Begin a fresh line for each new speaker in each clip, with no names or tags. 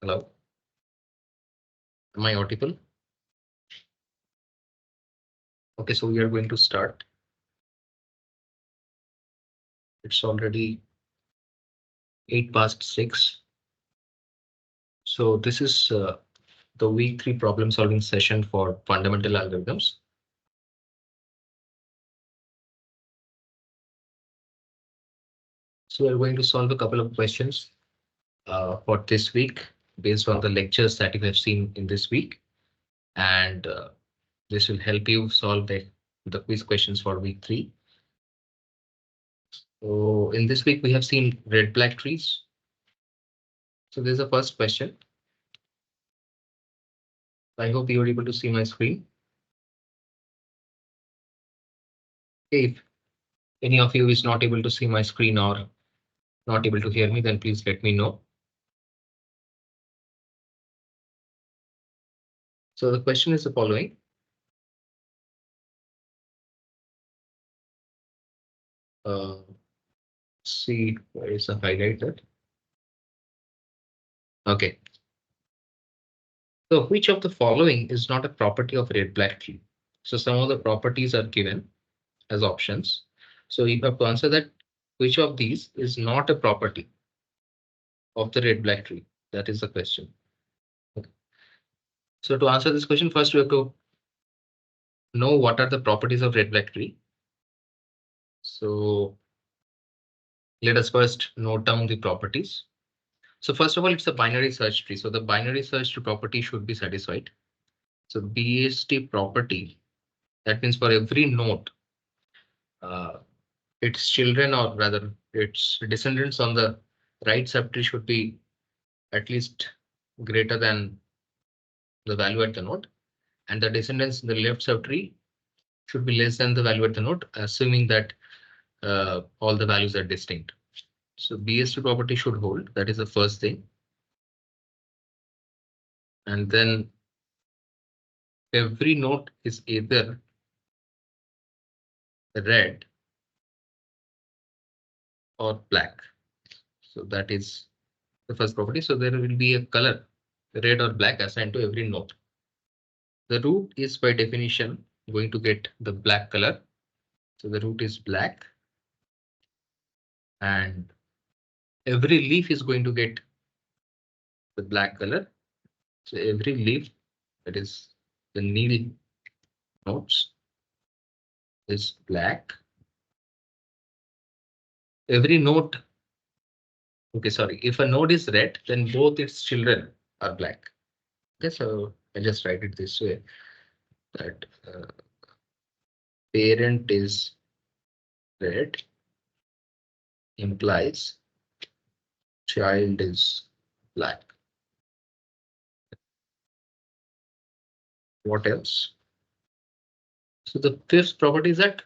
Hello. Am I audible? Okay, so we are going to start. It's already 6:08. So this is the week 3 problem solving session for fundamental algorithms. So we're going to solve a couple of questions for this week based on the lectures that you have seen in this week. And this will help you solve the quiz questions for week 3. So in this week, we have seen red-black trees. So there's the first question. I hope you are able to see my screen. If any of you is not able to see my screen or not able to hear me, then please let me know. So the question is the following. See, where is the highlighter? Okay. So which of the following is not a property of red-black tree? So some of the properties are given as options. So you have to answer that which of these is not a property of the red-black tree? That is the question. Okay. So to answer this question, first we have to know what are the properties of red-black tree. So let us first note down the properties. So first of all, it's a binary search tree. So the binary search tree property should be satisfied. So BST property, that means for every node, its children or rather its descendants on the right subtree should be at least greater than the value at the node, and the descendants in the left subtree should be less than the value at the node, assuming that all the values are distinct. So BST property should hold. That is the first thing. And then every node is either red or black. So that is the first property. So there will be a color, red or black, assigned to every node. The root is by definition going to get the black color. So the root is black. And every leaf is going to get the black color. So every leaf, that is the needle nodes, is black. Every node, okay, sorry, if a node is red, then both its children are black. Okay, so I just write it this way, that parent is red implies child is black. What else? So the fifth property is that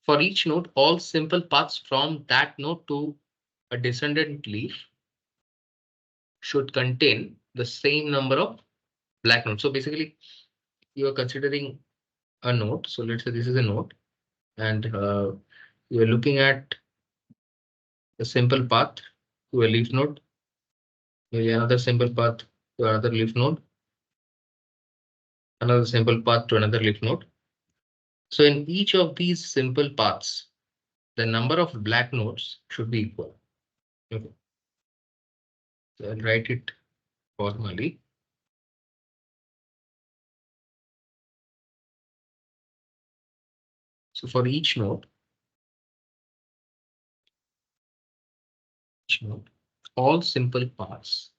for each node, all simple paths from that node to a descendant leaf should contain the same number of black nodes. So basically, you are considering a node. So let's say this is a node, and you are looking at a simple path to a leaf node, maybe another simple path to another leaf node, another simple path to another leaf node. So in each of these simple paths, the number of black nodes should be equal. Okay. So I'll write it formally. So for each node, all simple paths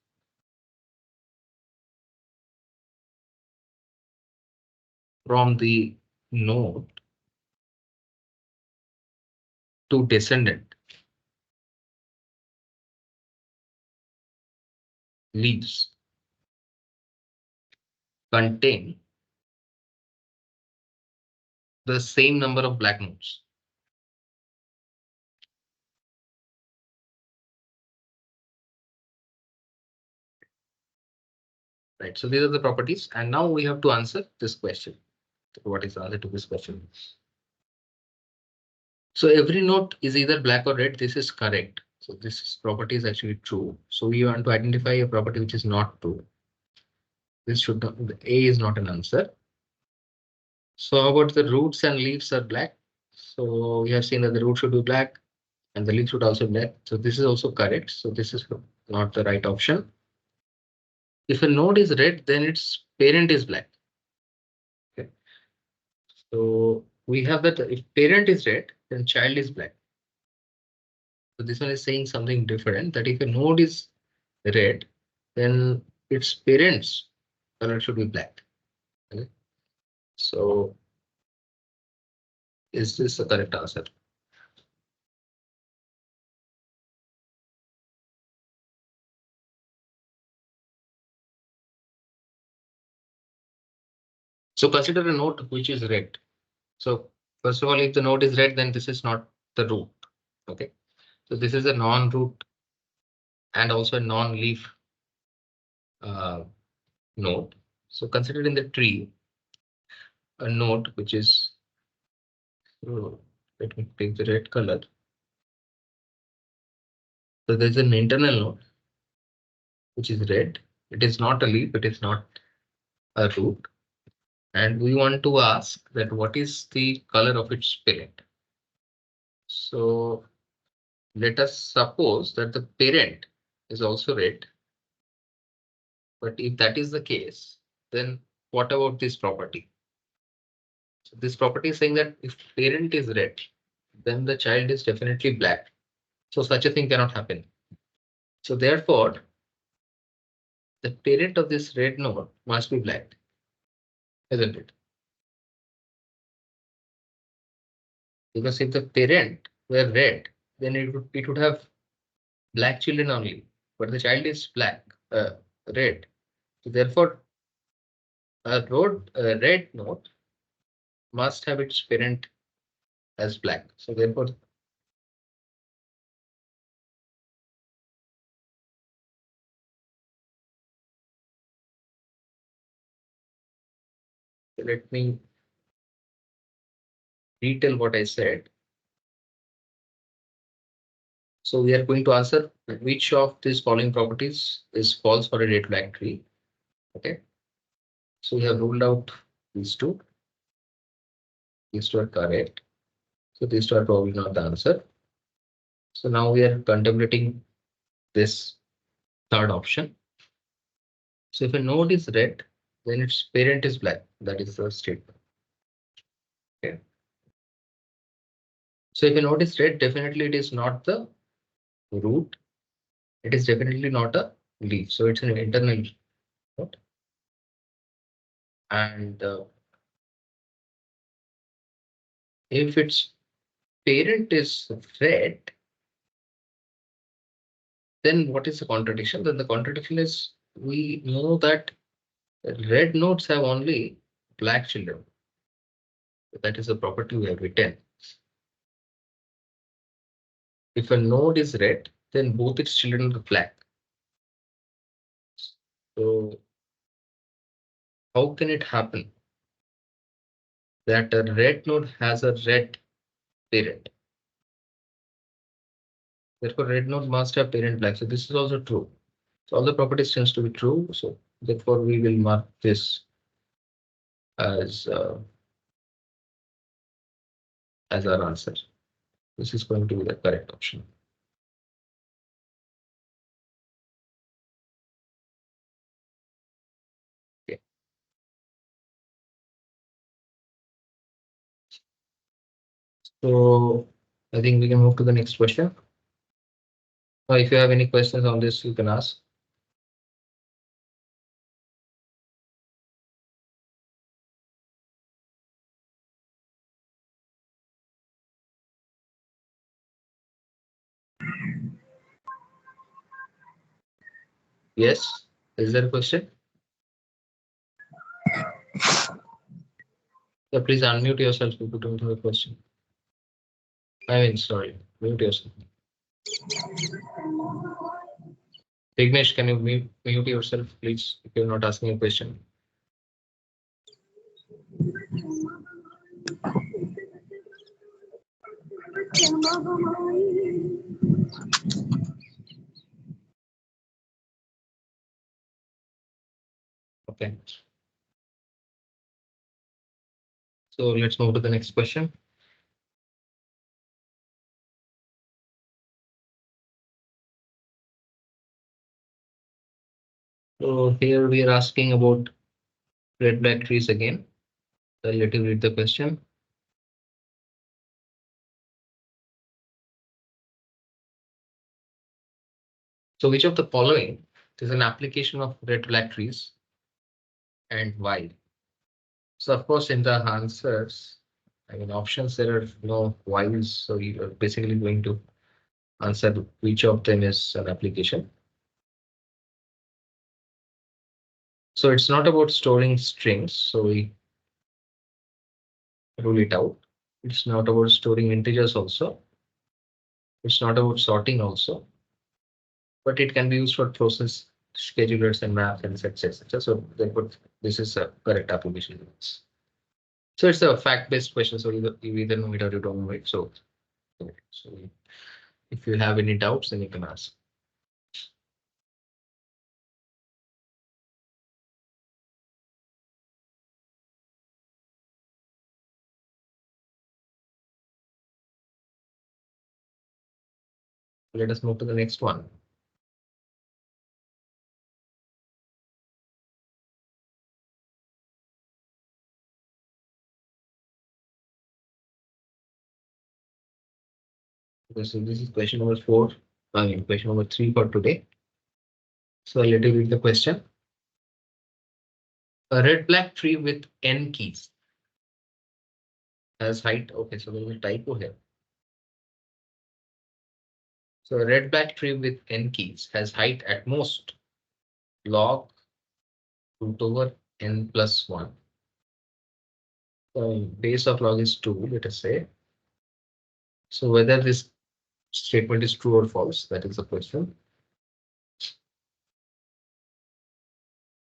from the node to descendant leaves contain the same number of black nodes. Right. So these are the properties. And now we have to answer this question. What is the answer to this question? So every node is either black or red. This is correct. So this property is actually true. So we want to identify a property which is not true. This should not, the A is not an answer. So how about the roots and leaves are black? So we have seen that the root should be black and the leaf should also be black. So this is also correct. So this is not the right option. If a node is red, then its parent is black. Okay. So we have that if parent is red, then child is black. So this one is saying something different, that if a node is red, then its parents color should be black. Okay. So is this the correct answer? So consider a node which is red. So first of all, if the node is red, then this is not the root. Okay. So this is a non-root and also a non-leaf uh, node. So consider in the tree a node which is, let me take the red color. So there's an internal node which is red. It is not a leaf, it is not a root. And we want to ask that what is the color of its parent. So let us suppose that the parent is also red. But if that is the case, then what about this property? So this property is saying that if parent is red, then the child is definitely black. So such a thing cannot happen. So therefore, the parent of this red node must be black, isn't it? Because if the parent were red, then it would have black children only. But the child is black, red. So therefore, a red node must have its parent as black. So therefore, let me retell what I said. So we are going to answer which of these following properties is false for a red black tree. Okay. So we have ruled out these two. These two are correct. So these two are probably not the answer. So now we are contemplating this third option. So if a node is red, then its parent is black. That is the statement. Okay. So if a node is red, definitely it is not the root. It is definitely not a leaf. So it's an internal node. And if its parent is red, then what is the contradiction? Then the contradiction is we know that red nodes have only black children. That is a property we have written. If a node is red, then both its children are black. So how can it happen that a red node has a red parent? Therefore, red node must have parent black. So this is also true. So all the properties tends to be true. So therefore, we will mark this as our answer. This is going to be the correct option. Okay. So I think we can move to the next question. If you have any questions on this, you can ask. Yes, is there a question? Yeah, please unmute yourself if you don't have a question. I mean, sorry, mute yourself. Vignesh, can you mute yourself, please, if you're not asking a question? Okay. So let's move to the next question. So here we are asking about red black trees again. So let you read the question. So which of the following is an application of red black trees and why? So of course in the answers, I mean options, there are no whys. So you are basically going to answer which of them is an application. So it's not about storing strings. So we rule it out. It's not about storing integers also. It's not about sorting also, but it can be used for process schedulers and maps and sets, etc. So therefore, this is a correct application. So it's a fact-based question. So you either know it or you don't know it. So if you have any doubts, then you can ask. Let us move to the next one. This is question number 4. I mean, question number 3 for today. So I'll let you read the question. A red black tree with n keys has height. Okay, so there's a typo here. So a red black tree with n keys has height at most log root over n plus 1. So base of log is 2, let us say. So whether this statement is true or false, that is the question.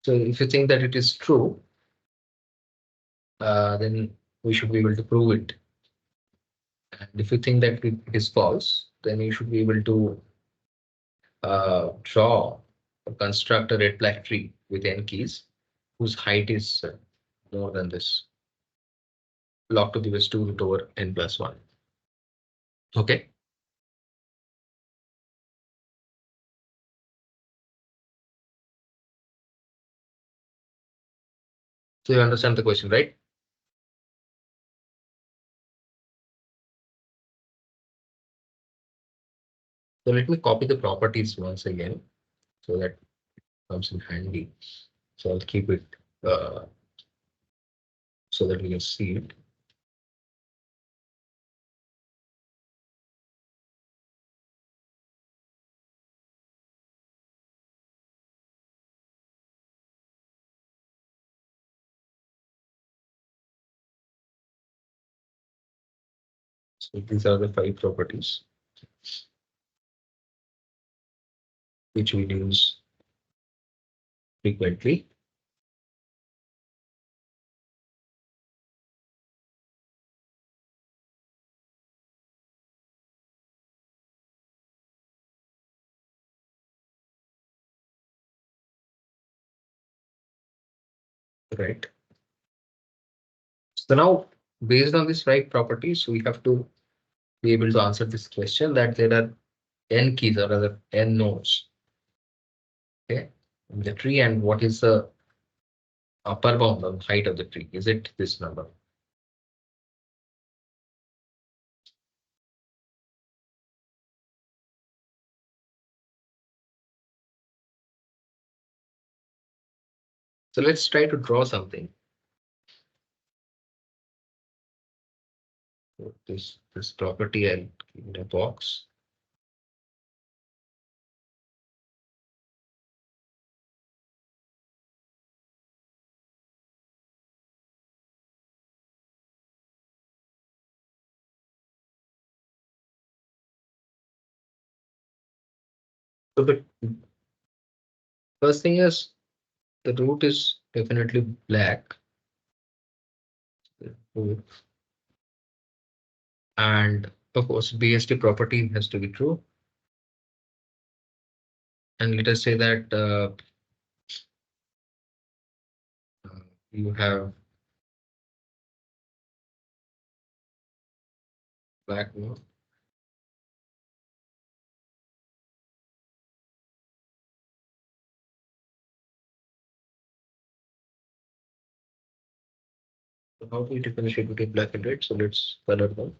So if you think that it is true, then we should be able to prove it. And if you think that it is false, then you should be able to draw or construct a red black tree with n keys whose height is more than this log to the base 2 root over n plus 1. Okay. So you understand the question, right? So let me copy the properties once again so that comes in handy. So I'll keep it uh, so that we can see it. So these are the 5 properties which we use frequently. Right. So now, based on these 5 properties, we have to be able to answer this question that there are n keys or rather n nodes, okay, in the tree, and what is the upper bound on height of the tree? Is it this number? So let's try to draw something. So this property I'll keep in a box. So the first thing is the root is definitely black. And of course, BST property has to be true. And let us say that you have black note. So how do you differentiate between black and red? So let's color them.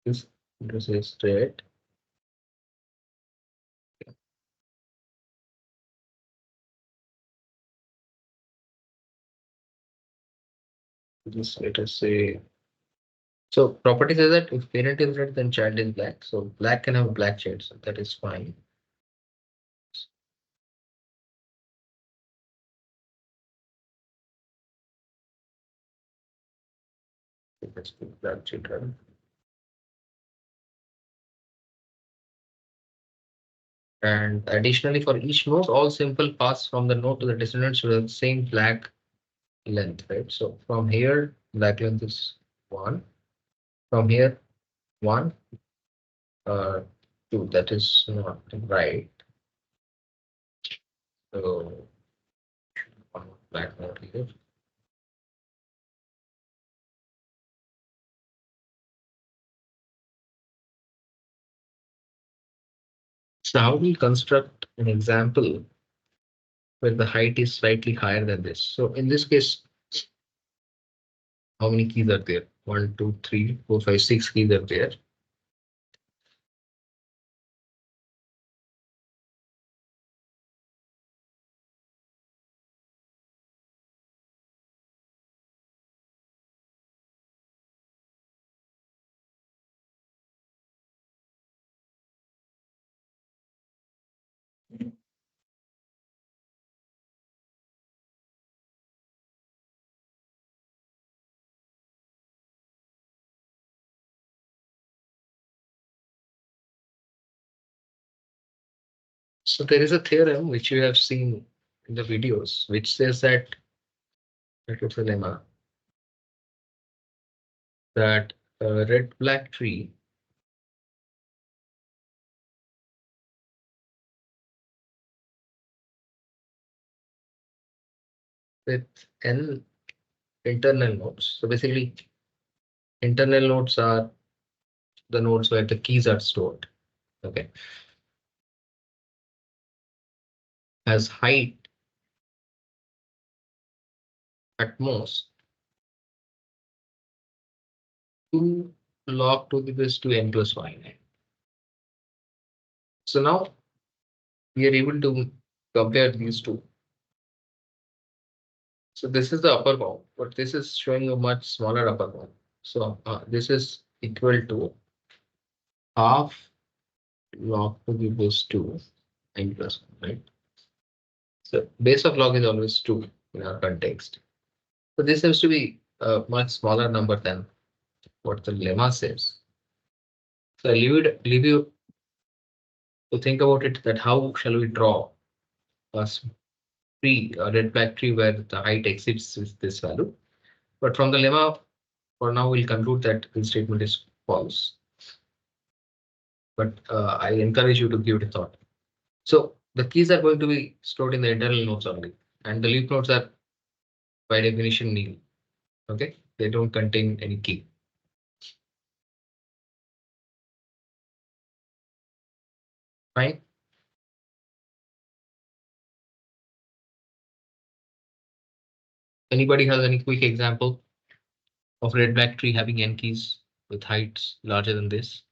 This is red. Just let us say. So property says that if parent is red, then child is black. So black can have black shade, so that is fine. Let's put black children. And additionally, for each node, all simple paths from the node to the descendant should have the same black length, right? So from here, black length is 1. From here, 1, 2. That is not right. So one black node here. So how do we construct an example where the height is slightly higher than this? So in this case, how many keys are there? 1, 2, 3, 4, 5, 6 keys are there. So there is a theorem which you have seen in the videos, which says that it's a lemma that a red black tree with n internal nodes. So basically, internal nodes are the nodes where the keys are stored. Okay, has height at most 2 log to the base 2 n plus 1. So now we are able to compare these two. So this is the upper bound, but this is showing a much smaller upper bound. So this is equal to half log to the base 2 n plus 1, right? So base of log is always 2 in our context. So this seems to be a much smaller number than what the lemma says. So I leave you to think about it, that how shall we draw a tree, a red black tree where the height exceeds this value. But from the lemma, for now, we'll conclude that this statement is false. But I encourage you to give it a thought. So the keys are going to be stored in the internal nodes only, and the leaf nodes are by definition nil. Okay, they don't contain any key. Fine. Anybody has any quick example of red black tree having n keys with heights larger than this?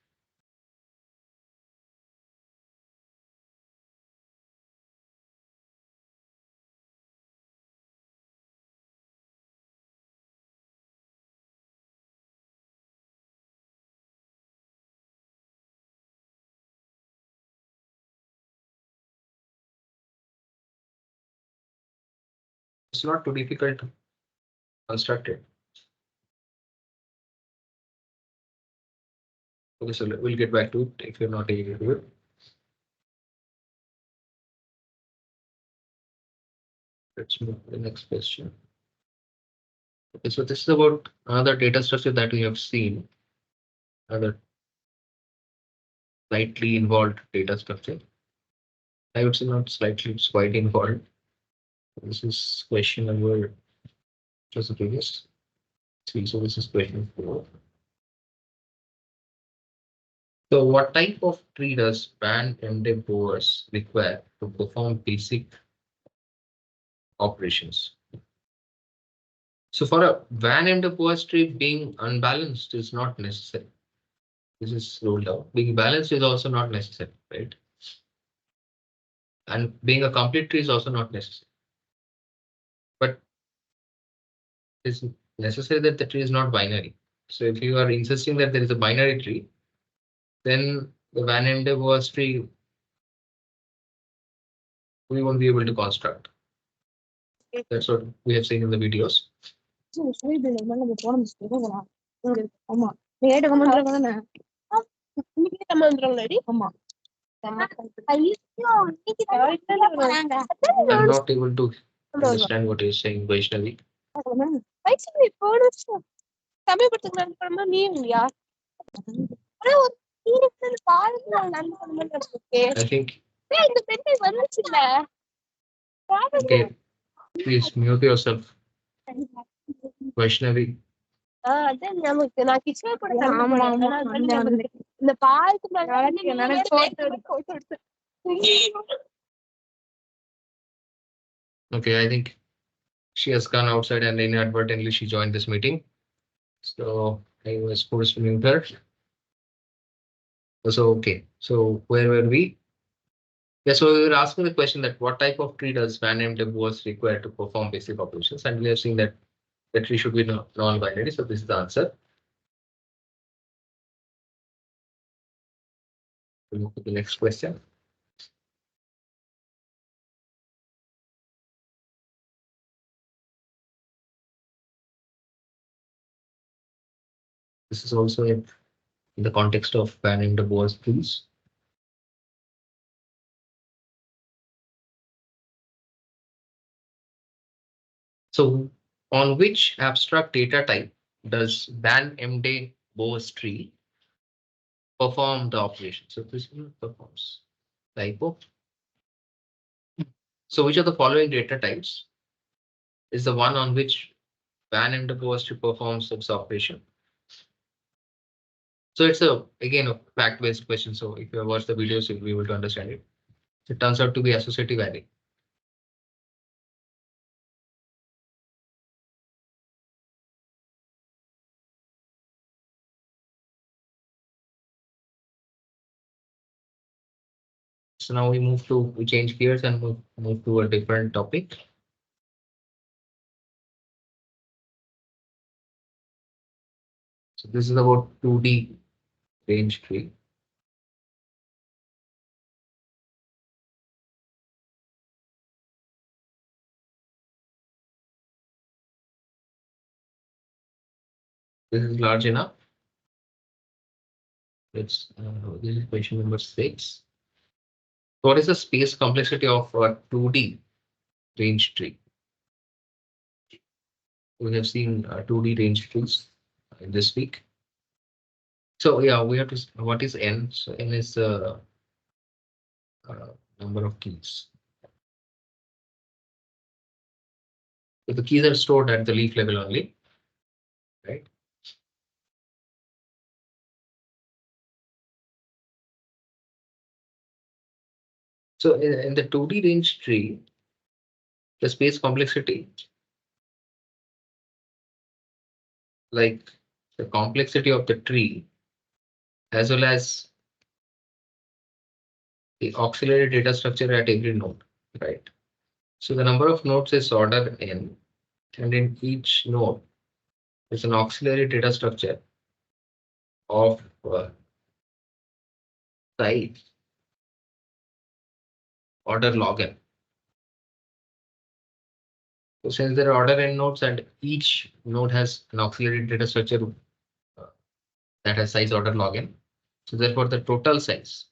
It's not too difficult to construct it. Okay, so we'll get back to it if you're not able to do it. Let's move to the next question. Okay, so this is about another data structure that we have seen, another slightly involved data structure. I would say not slightly, it's quite involved. This is question number, just the previous. See, so this is question 4. So what type of tree does Emde Boas require to perform basic operations? So for a Emde Boas tree, being unbalanced is not necessary. This is ruled out. Being balanced is also not necessary, right? And being a complete tree is also not necessary. But it's necessary that the tree is not binary. So if you are insisting that there is a binary tree, then the Emde Boas tree we won't be able to construct. That's what we have seen in the videos. I'm not able to understand what you're saying, Vaishnavi. I think. Okay, please mute yourself, Vaishnavi. Okay, I think she has gone outside and inadvertently she joined this meeting. So I was forced to mute her. So okay, so where were we? Yeah, so we were asking the question that what type of tree does Emde Boas require to perform basic operations, and we have seen that the tree should be non-binary. So this is the answer. We'll move to the next question. This is also in the context of Emde Boas trees. So on which abstract data type does Emde Boas tree perform the operation? So this one performs typo. So which of the following data types is the one on which Emde Boas tree performs its operation? So it's again a fact-based question. So if you watch the videos, you'll be able to understand it. It turns out to be associative array. So now we change gears and move to a different topic. So this is about 2D range tree. This is large enough. This is question number 6. What is the space complexity of a 2D range tree? We have seen 2D range trees in this week. So yeah, we have to. What is n? So n is the number of keys. So the keys are stored at the leaf level only, right? So in the 2D range tree, the space complexity, like the complexity of the tree, as well as the auxiliary data structure at every node, right? So the number of nodes is order n, and in each node is an auxiliary data structure of size order log n. So since there are order n nodes and each node has an auxiliary data structure that has size order log n, so therefore the total size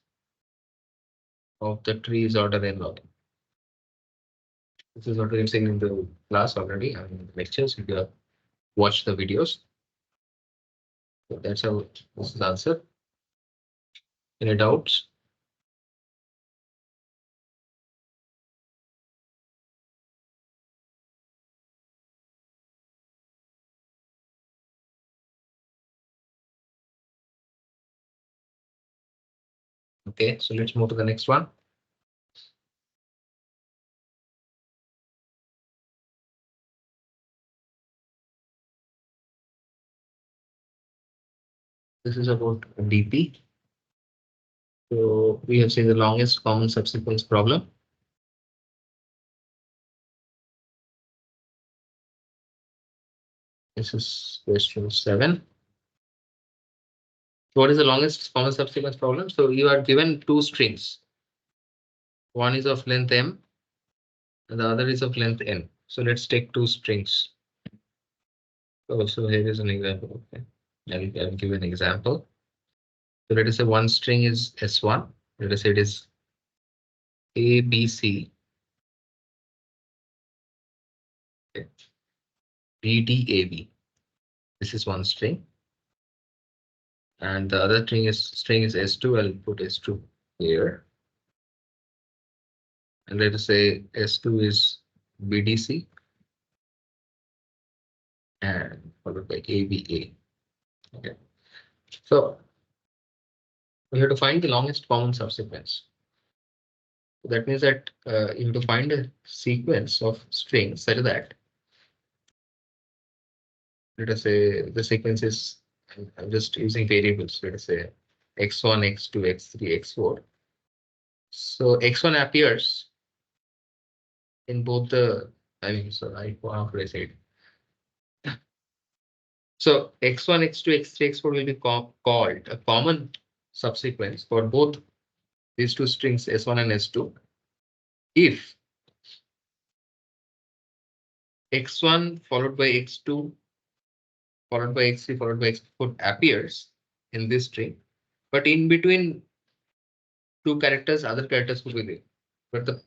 of the tree is order n log n. This is what we've seen in the class already and in the lectures. watch the videos. So that's how this is answered. Any doubts? Okay, so let's move to the next one. This is about DP. So we have seen the longest common subsequence problem. This is question 7. What is the longest common subsequence problem? So you are given two strings. One is of length m and the other is of length n. So let's take two strings. So here is an example. Okay, I'll give an example. So let us say one string is S1. Let us say it is A, B, C. Okay. B, D, A, B. This is one string. And the other string is S2. I'll put S2 here. And let us say S2 is BDC and followed by ABA. Okay. So we have to find the longest common subsequence. That means that you have to find a sequence of strings such that, let us say the sequence is, I'm just using variables, let us say x1, x2, x3, x4. So x1 appears in both the, I mean, so how could I say it? So x1, x2, x3, x4 will be called a common subsequence for both these two strings s1 and s2 if x1 followed by x2 followed by x3 followed by x4 appears in this string, but in between two characters, other characters could be there. But the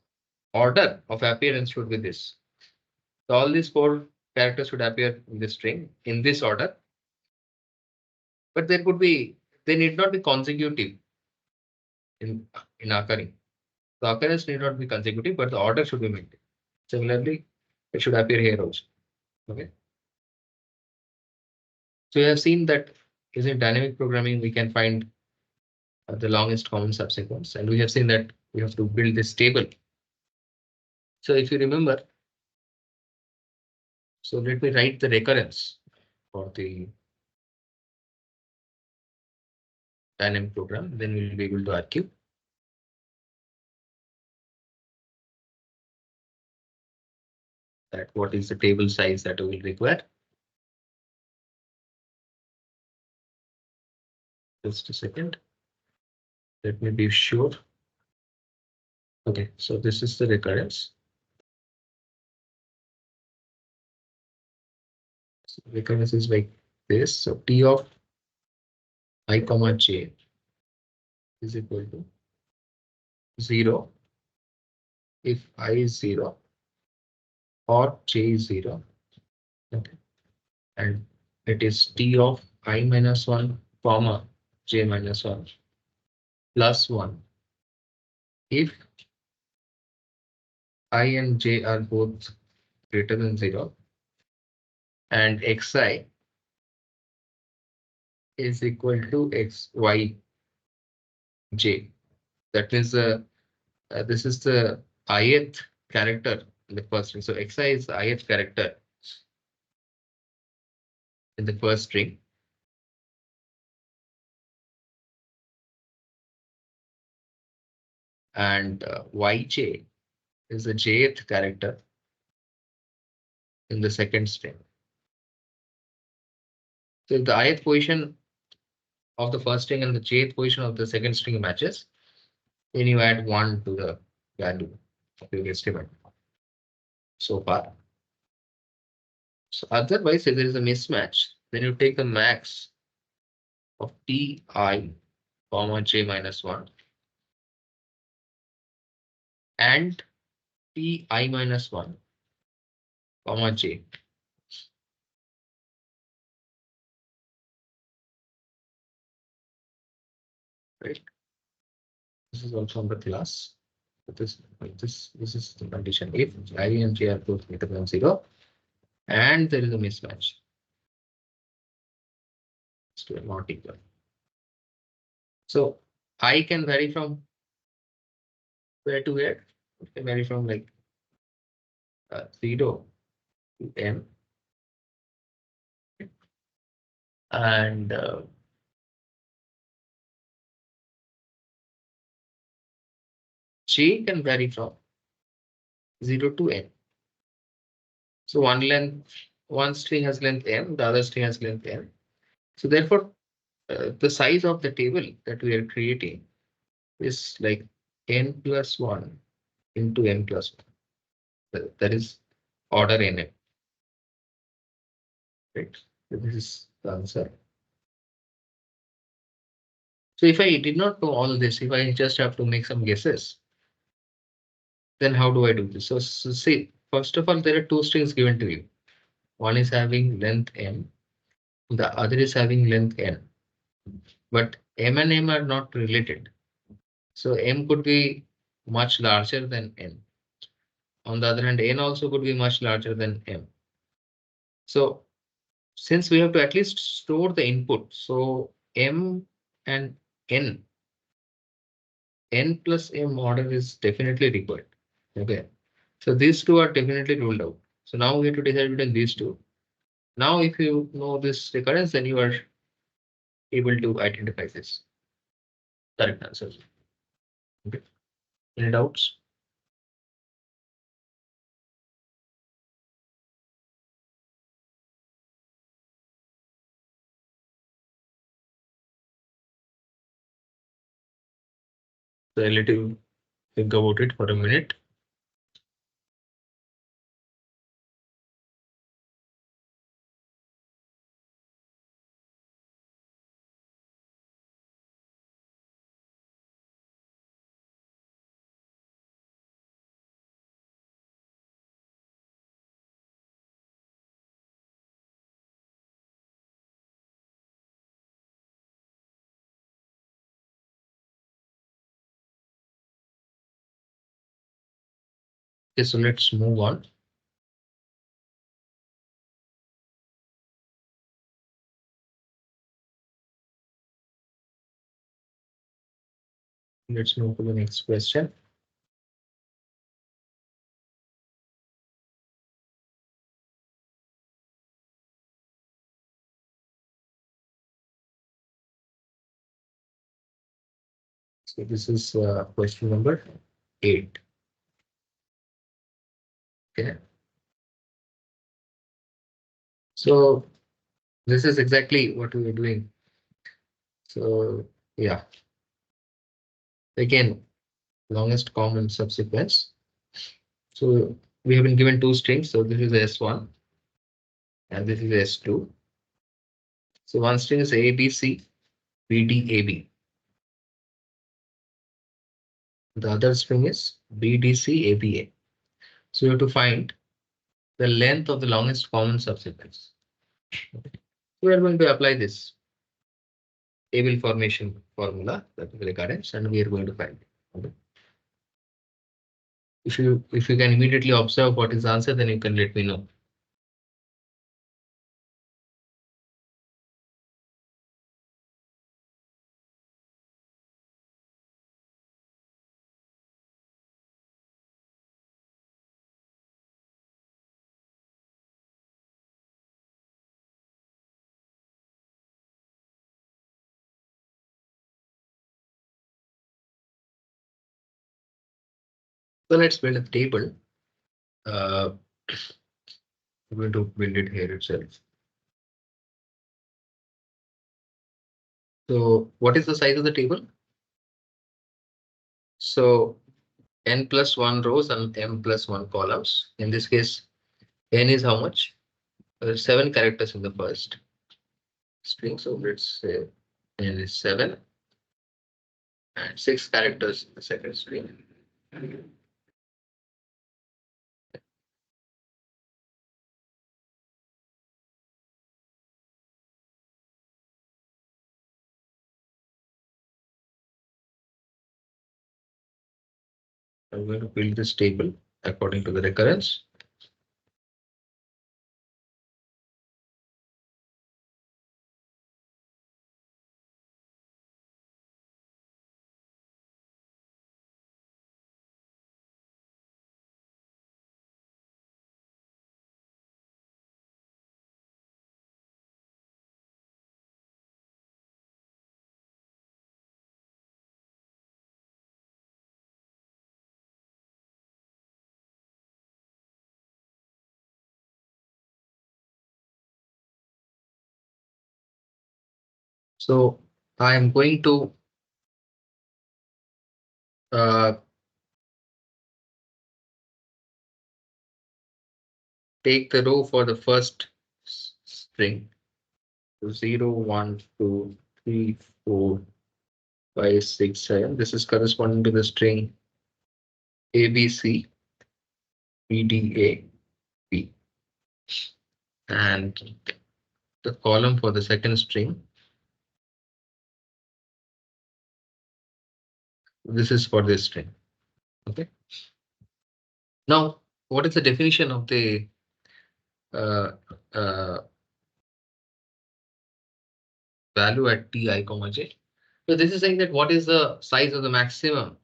order of appearance should be this. So all these four characters should appear in this string in this order, but there could be, they need not be consecutive in occurring. The occurrence need not be consecutive, but the order should be maintained. Similarly, it should appear here also. Okay. So you have seen that using dynamic programming, we can find the longest common subsequence, and we have seen that we have to build this table. So if you remember, so let me write the recurrence for the dynamic program, then we'll be able to argue that what is the table size that we will require. Just a second. Let me be sure. Okay, so this is the recurrence. So recurrence is like this. So T of I comma j is equal to 0 if I is 0 or j is 0. Okay. And it is T of I minus 1 comma j minus 1 plus 1 if I and j are both greater than 0 and xi is equal to x y j. That means this is the ith character in the first string. So xi is the ith character in the first string. And yj is the jth character in the second string. So if the ith position of the first string and the jth position of the second string matches, then you add 1 to the value of your estimate so far. So otherwise, if there is a mismatch, then you take the max of Ti comma j minus 1 and Ti minus 1 comma j. right? This is also on the class. This is the condition if I and j are both greater than 0 and there is a mismatch. Still not equal. So I can vary from where to where? It can vary from like 0 to m, and j can vary from 0 to n. So one string has length m, the other string has length n. So therefore, the size of the table that we are creating is like n plus 1 into n plus 1. That is order n, right? So this is the answer. So if I did not know all this, if I just have to make some guesses, then how do I do this? So see, first of all, there are two strings given to you. One is having length m, the other is having length n. But m and m are not related. So m could be much larger than n. On the other hand, n also could be much larger than m. So since we have to at least store the input, so m and n, n plus m order is definitely required. Okay. So these two are definitely ruled out. So now we have to decide between these two. Now, if you know this recurrence, then you are able to identify this correct answer. Okay. Any doubts? So let you think about it for a minute. Okay, so let's move on. Let's move to the next question. So this is question number 8. Okay. So this is exactly what we were doing. So yeah, again, longest common subsequence. So we have been given two strings. So this is S1 and this is S2. So one string is ABC, BD, AB. The other string is BDC, ABA. So you have to find the length of the longest common subsequence. We are going to apply this table formation formula, that is recurrence, and we are going to find it. Okay. If you can immediately observe what is the answer, then you can let me know. So let's build a table. Uh, we're going to build it here itself. So what is the size of the table? So n plus 1 rows and m plus 1 columns. In this case, n is how much? 7 characters in the first string. So let's say n is 7 and 6 characters in the second string. I'm going to build this table according to the recurrence. So I am going to uh, take the row for the first string. So 0, 1, 2, 3, 4, 5, 6, 7. This is corresponding to the string ABC, BDA, B. And the column for the second string, this is for this string. Okay. Now, what is the definition of the uh, uh, value at Ti, comma j? So this is saying that what is the size of the maximum,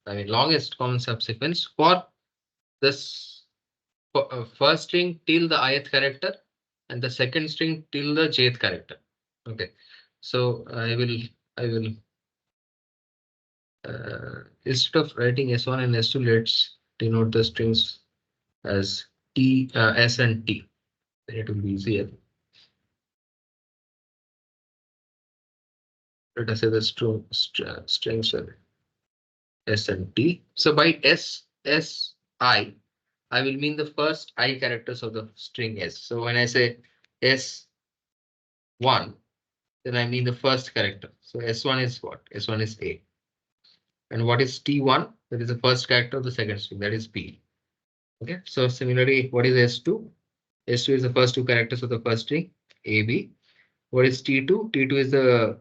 I mean longest common subsequence for this first string till the ith character and the second string till the jth character. Okay, so I will instead of writing S1 and S2, let's denote the strings as T, S and T. Then it will be easier. Let us say the strings are S and T. So by I will mean the first I characters of the string S. So when I say S1, then I mean the first character. So S1 is what? S1 is A. And what is T1? That is the first character of the second string, that is B. Okay, so similarly, what is S2? S2 is the first two characters of the first string, AB. What is T2? T2 is the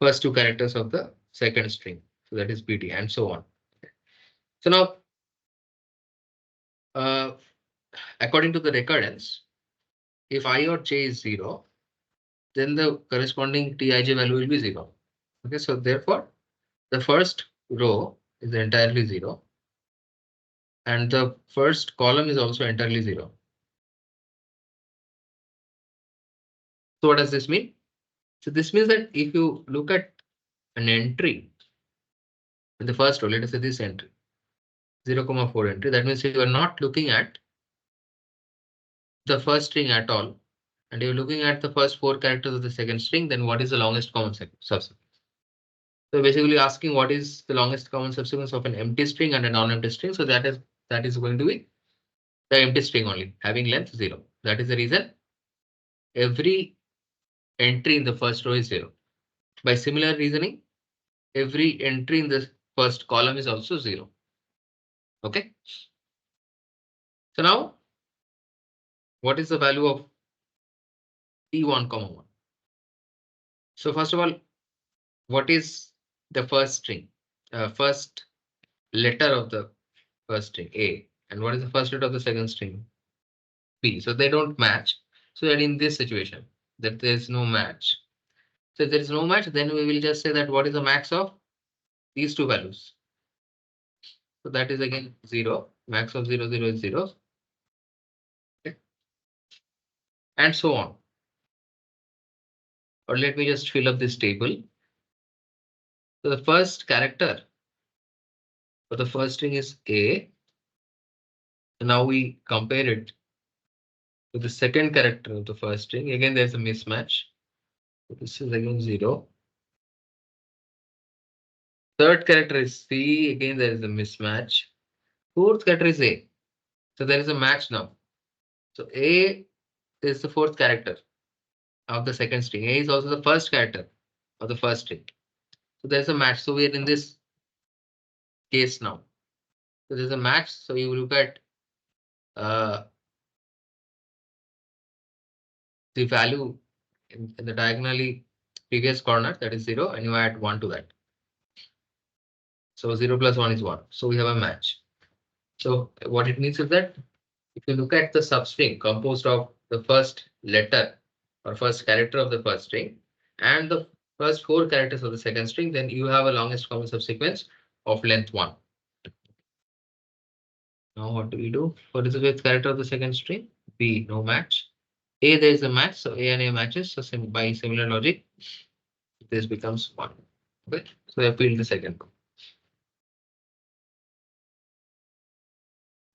first two characters of the second string. So that is BT and so on. So now, uh, according to the recurrence, if I or j is 0, then the corresponding Tij value will be 0. Okay, so therefore, the first row is entirely 0. And the first column is also entirely 0. So what does this mean? So this means that if you look at an entry in the first row, let us say this entry, 0,4 entry, that means you are not looking at the first string at all, and you're looking at the first four characters of the second string, then what is the longest common subsequence? So basically asking what is the longest common subsequence of an empty string and a non-empty string. So that is going to be the empty string only, having length 0. That is the reason every entry in the first row is 0. By similar reasoning, every entry in the first column is also 0. Okay. So now, what is the value of T1, 1? So first of all, what is the first string? First letter of the first string, A. And what is the first letter of the second string? B. So they don't match. So that in this situation, that there is no match. So if there is no match, then we will just say that what is the max of these two values. So that is again 0. Max of 0, 0 is 0. Okay. And so on. Or let me just fill up this table. So the first character for the first string is A. So now we compare it to the second character of the first string. Again, there's a mismatch. So this is again 0. Third character is C. Again, there is a mismatch. Fourth character is A. So there is a match now. So A is the fourth character of the second string. A is also the first character of the first string. So there's a match. So we are in this case now. So there's a match. So you look at the value in the diagonally previous corner, that is 0, and you add 1 to that. So 0 plus 1 is 1. So we have a match. So what it means is that if you look at the substring composed of the first letter or first character of the first string and the first four characters of the second string, then you have a longest common subsequence of length 1. Now what do we do? What is the fifth character of the second string? B, no match. A, there is a match, so A and A matches. So by similar logic, this becomes 1. Okay, so I fill the second one.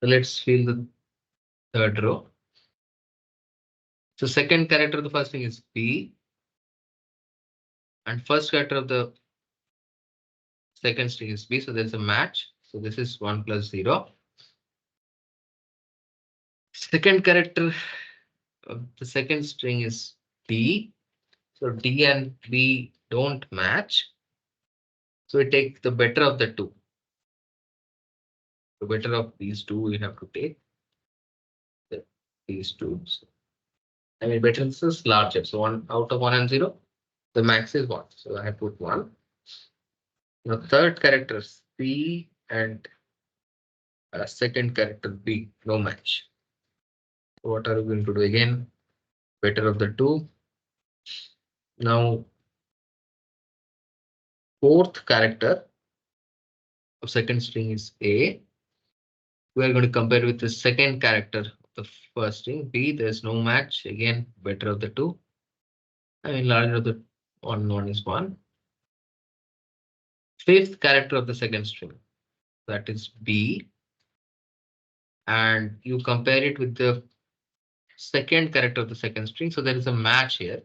So let's fill the third row. So second character of the first string is B, and first character of the second string is B. So there's a match. So this is 1 plus 0. Second character of the second string is D. So D and B don't match. So we take the better of the two. The better of these two we have to take. These two. So, I mean, better is larger. So 1 out of 1 and 0, the max is 1. So I have put 1. Now third character C and second character B, no match. So what are we going to do again? Better of the two. Now fourth character of second string is A. We are going to compare with the second character of the first string B. There's no match. Again, better of the two. I mean, larger of the one is 1. Fifth character of the second string, that is B, and you compare it with the second character of the second string. So there is a match here.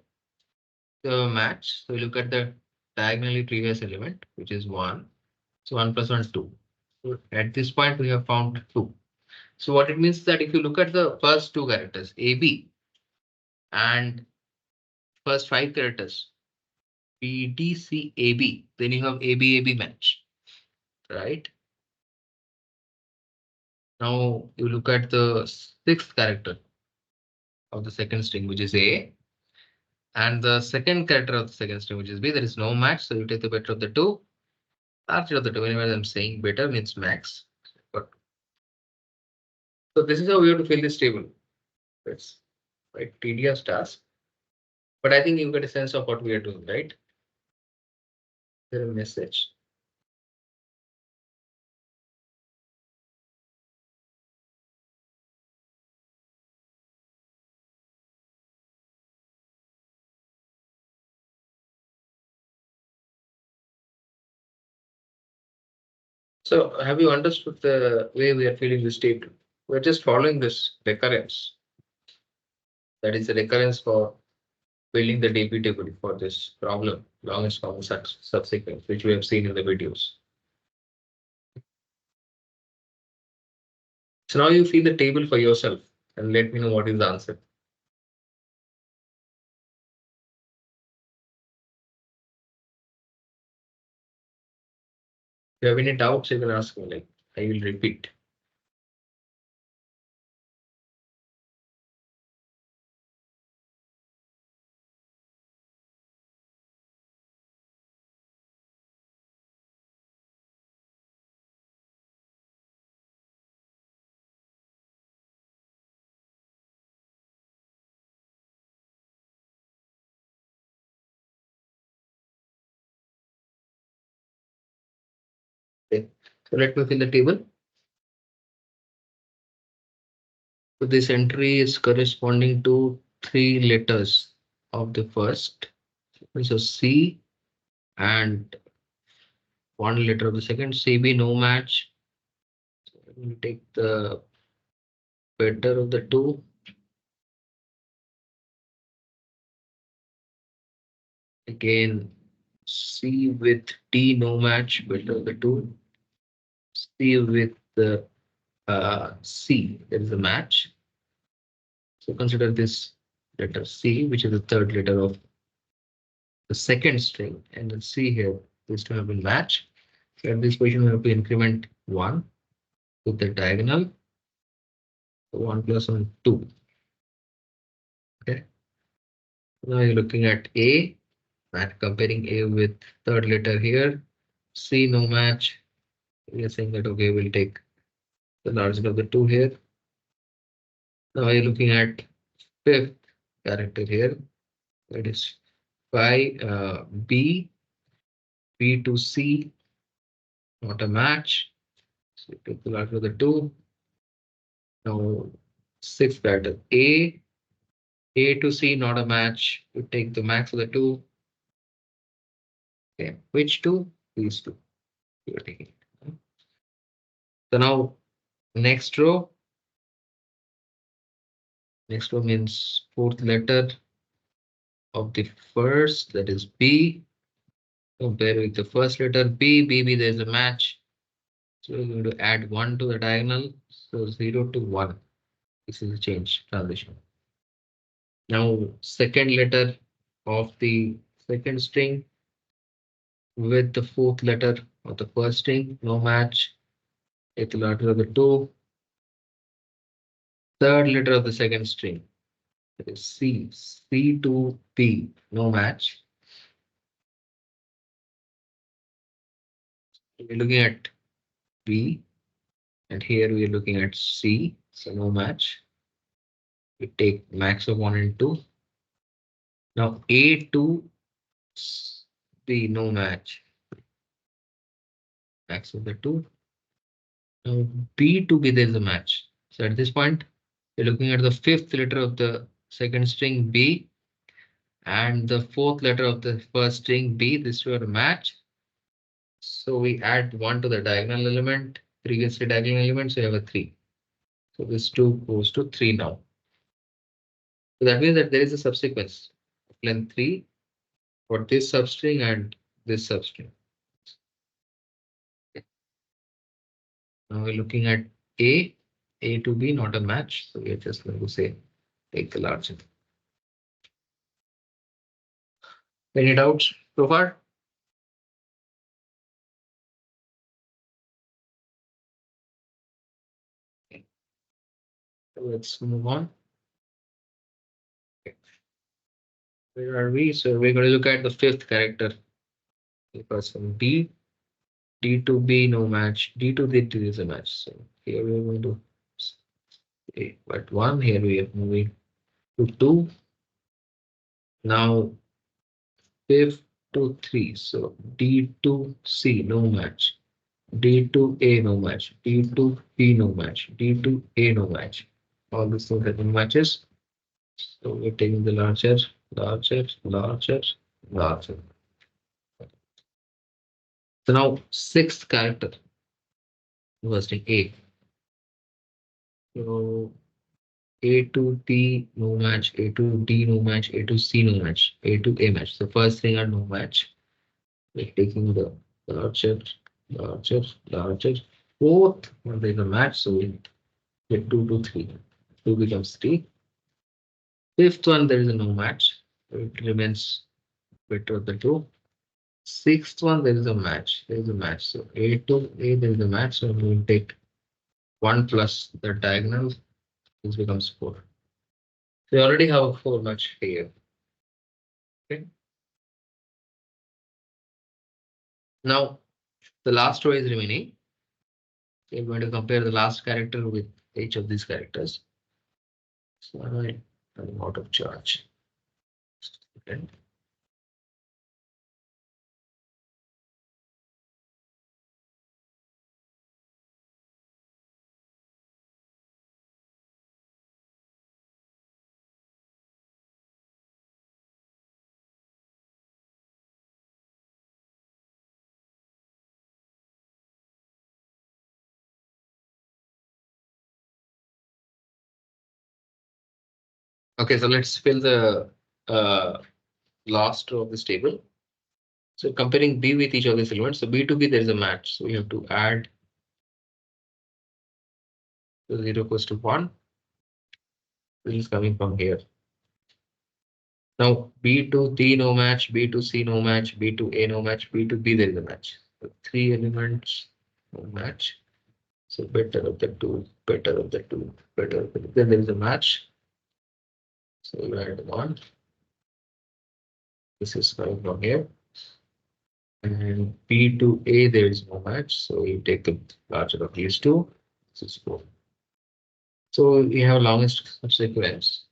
The match. So you look at the diagonally previous element, which is 1. So 1 plus 1, 2. So at this point, we have found 2. So what it means is that if you look at the first two characters, AB, and first 5 characters, BDCAB, then you have ABAB match, right? Now you look at the sixth character of the second string, which is A, and the second character of the second string, which is B. There is no match, so you take the better of the two. Larger of the two. Whenever I'm saying better means max. But so this is how we have to fill this table. It's quite tedious task, but I think you get a sense of what we are doing, right? There a message. So have you understood the way we are filling this table? We're just following this recurrence. That is the recurrence for building the DP table for this problem, longest common subsequence, which we have seen in the videos. So now you fill the table for yourself and let me know what is the answer. If you have any doubts, you can ask me. Like I will repeat. Okay. So let me fill the table. So this entry is corresponding to 3 letters of the first. So C and 1 letter of the second. CB no match. So we take the better of the two. Again, C with D no match. Better of the two. C with the C. There is a match. So consider this letter C, which is the third letter of the second string, and then C here. This to have been match. So at this position, we have to increment 1 with the diagonal. So 1 plus 1, 2. Okay. Now you're looking at A and comparing A with third letter here. C no match. We are saying that okay, we'll take the larger of the two here. Now you're looking at fifth character here. That is phi B to C, not a match. So you take the larger of the two. Now sixth character A to C, not a match. You take the max of the two. Okay, which two? These two. You're taking. So now next row. Next row means fourth letter of the first, that is B. Compare with the first letter B, there's a match. So we're going to add 1 to the diagonal. So 0 to 1. This is a change, transition. Now, second letter of the second string with the fourth letter of the first string, no match. Take the letter of the two. Third letter of the second string, that is C to B, no match. We're looking at B, and here we are looking at C, so no match. We take max of 1 and 2. Now A to B, no match. Max of the 2. Now B to B, there is a match. So at this point, we're looking at the fifth letter of the second string B and the fourth letter of the first string B. This were a match. So we add 1 to the diagonal element, previously diagonal element, so you have a 3. So this 2 goes to 3 now. So that means that there is a subsequence of length 3 for this substring and this substring. Now we're looking at A to B, not a match. So we're just going to say take the larger. Any doubts so far? Okay. So let's move on. Okay. Where are we? So we're going to look at the fifth character. The first one, D to B, no match. D to D is a match. So here we're going to say but 1. Here we are moving to 2. Now fifth to 3. So D to C, no match. D to A, no match. D to B, no match. D to A, no match. All these things are no matches. So we're taking the larger, larger, larger, larger. So now sixth character was in A. So A to D, no match. A to D, no match. A to C, no match. A to A match. So first thing are no match. We're taking the larger, larger, larger. Fourth one there is a match. So we get 2 to 3. 2 becomes 3. Fifth one, there is a no match. It remains better of the two. Sixth one, there is a match. There is a match. So A to A, there is a match. So we will take 1 plus the diagonal. This becomes 4. So you already have a 4 match here. Okay. Now the last row is remaining. We're going to compare the last character with each of these characters. So I'm out of charge. Okay. Okay, so let's fill the last row of this table. So comparing B with each of these elements, so B to B, there is a match. So we have to add 0 equals to 1. This is coming from here. Now B to D, no match. B to C, no match. B to A, no match. B to B, there is a match. So 3 elements, no match. So better of the two, better of the two, better of the two. Then there is a match. So you add 1. This is coming from here. And B to A, there is no match. So you take the larger of these two. 64. So we have longest subsequence,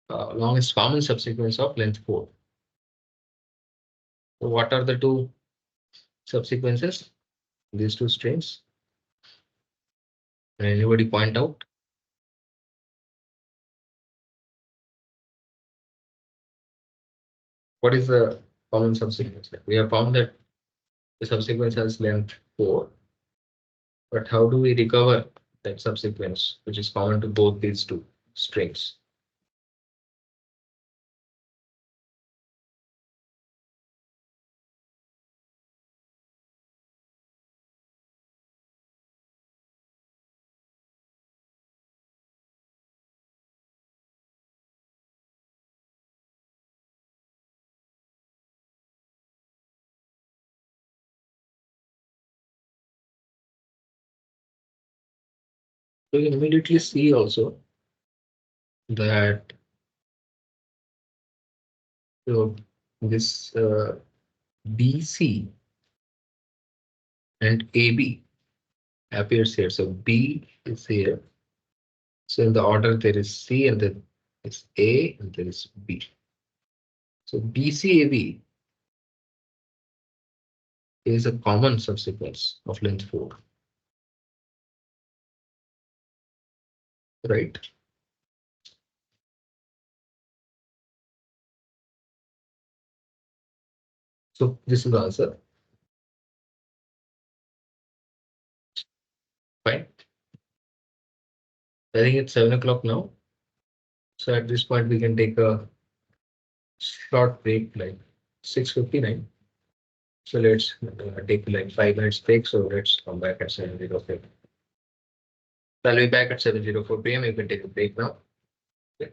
longest common subsequence of length 4. So what are the two subsequences? These two strings. Can anybody point out? What is the common subsequence? We have found that the subsequence has length 4, but how do we recover that subsequence, which is common to both these two strings? So you immediately see also that so this BC and AB appears here. So B is here. So in the order there is C and then is A and there is B. So BCAB is a common subsequence of length 4, right? So this is the answer. Fine. I think it's 7 o'clock now. So at this point we can take a short break, like 6:59. So let's take like 5 minutes break. So let's come back at 7:04. I'll be back at 7:04 p.m. You can take a break now. Okay.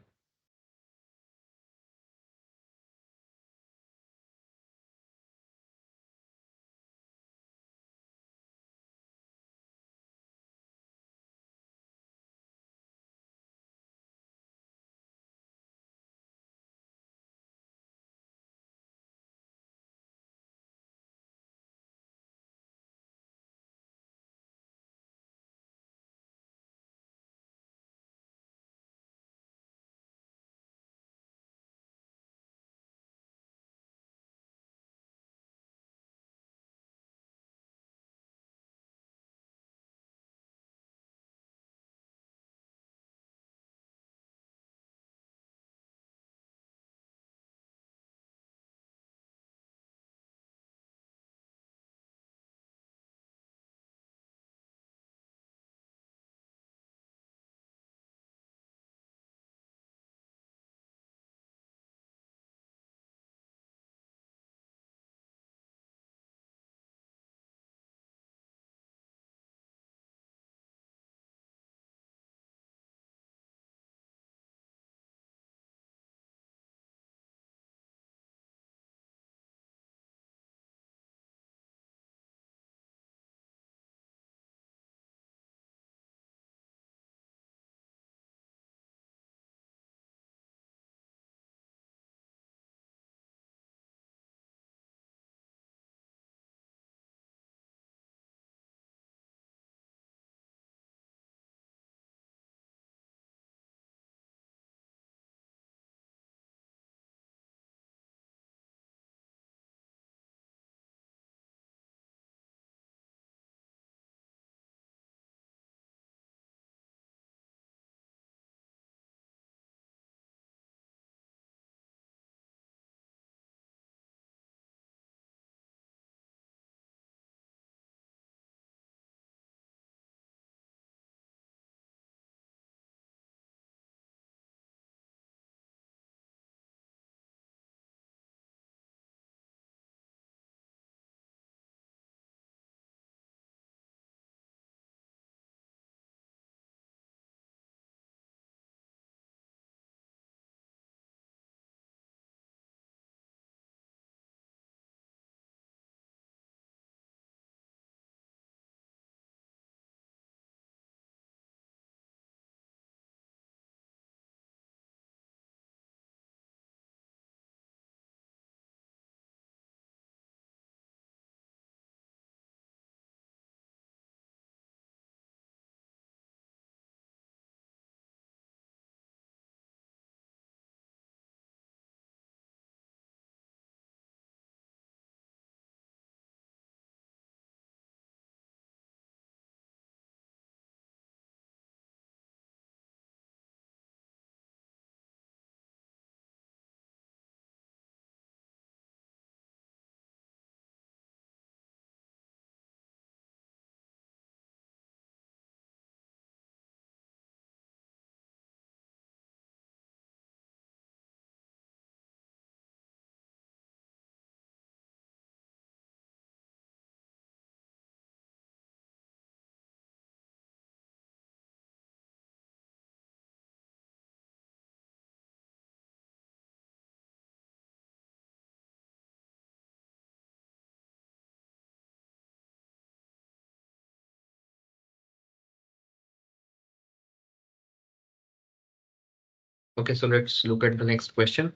Okay, so let's look at the next question.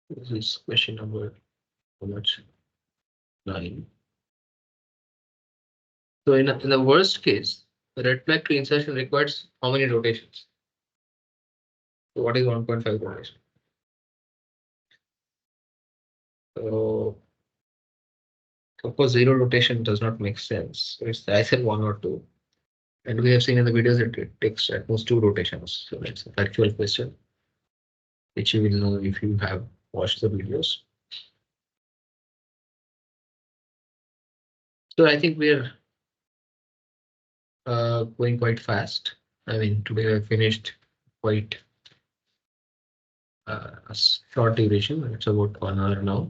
This is question number how much? 9. So in the worst case, the red flag to insertion requires how many rotations? So what is 1.5 rotation? So of course, zero rotation does not make sense. So it's either one or two. And we have seen in the videos that it takes at most 2 rotations. So that's a factual question, which you will know if you have watched the videos. So I think we're going quite fast. I mean, today I finished quite a short duration. It's about 1 hour now.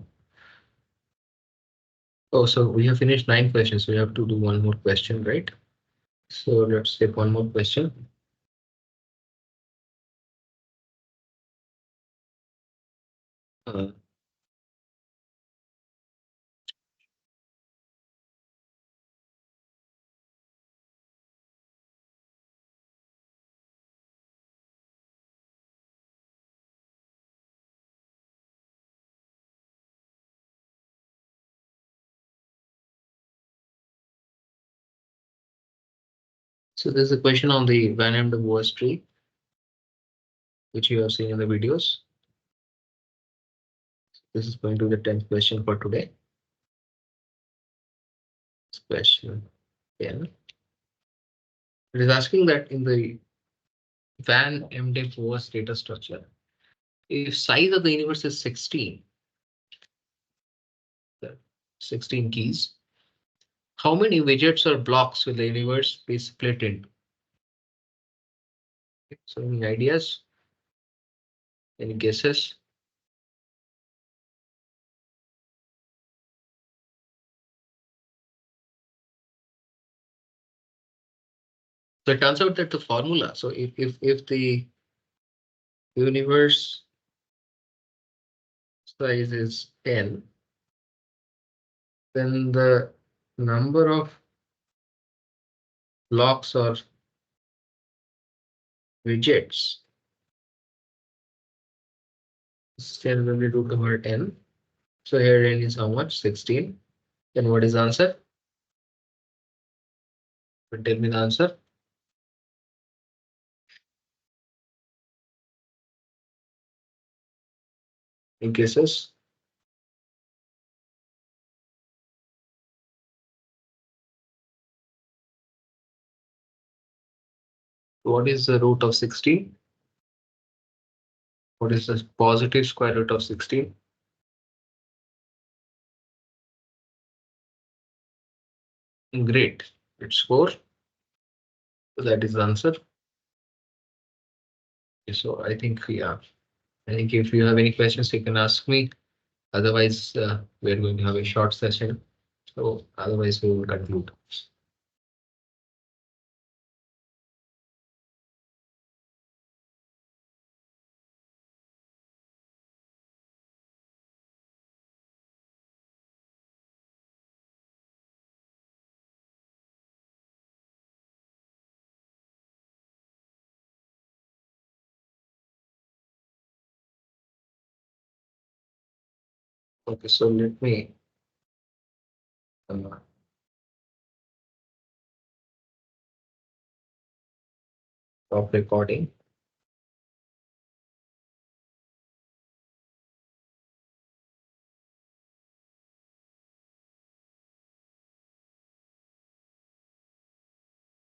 Oh, so we have finished 9 questions. We have to do one more question, right? So let's take one more question. Uh, so there's a question on the Emde Boas tree, which you have seen in the videos. This is going to be the 10th question for today. Question 10. It is asking that in the Emde Boas data structure, if size of the universe is 16, the 16 keys, how many widgets or blocks will the universe be split into? So any ideas? Any guesses? So it turns out that the formula, so if the universe size is 10, then the number of blocks or widgets is 10 when we root over 10. So here n is how much? 16. Then what is the answer? But tell me the answer. In cases. What is the root of 16? What is the positive square root of 16? Great. It's 4. So that is the answer. So I think, yeah, I think if you have any questions, you can ask me. Otherwise, we're going to have a short session. So otherwise, we will conclude. Okay, so let me stop recording.